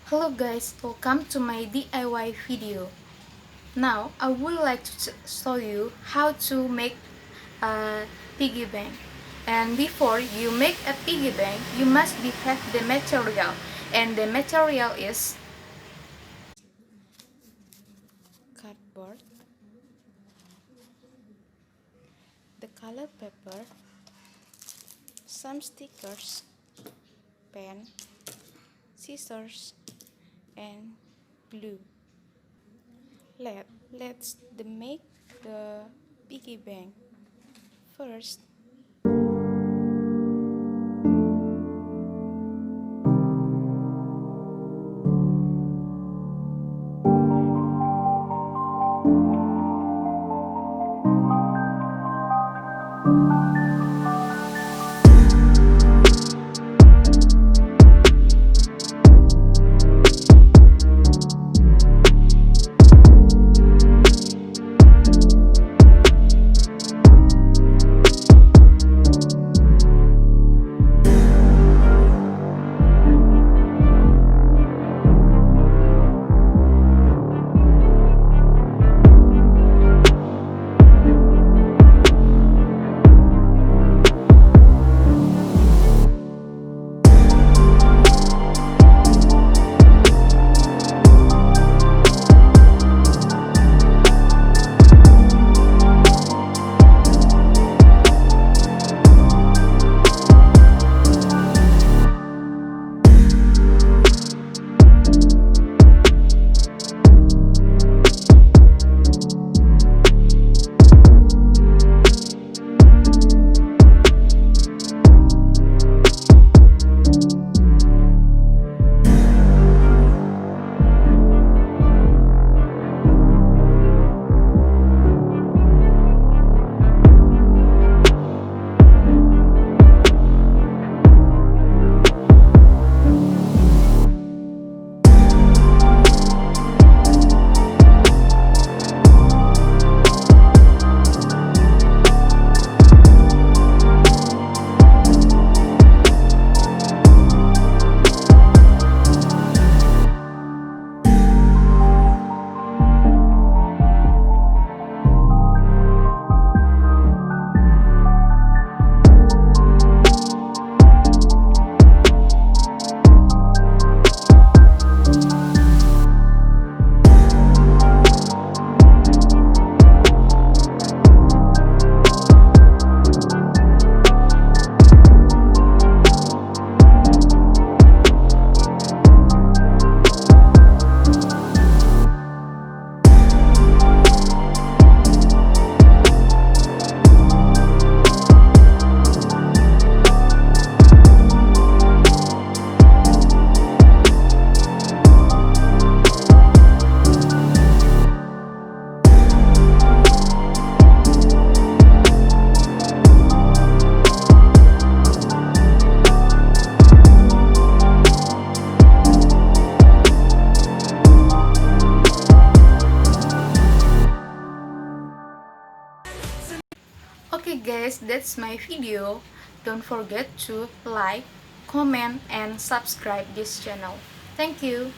Hello guys, welcome to my DIY video. Now I would like to show you how to make a piggy bank. And before you make a piggy bank, you must have the material. And the material is cardboard, the color paper, some stickers, pen, scissors, and glue. Let's make the piggy bank. First, okay guys, that's my video. Don't forget to like, comment, and subscribe this channel. Thank you.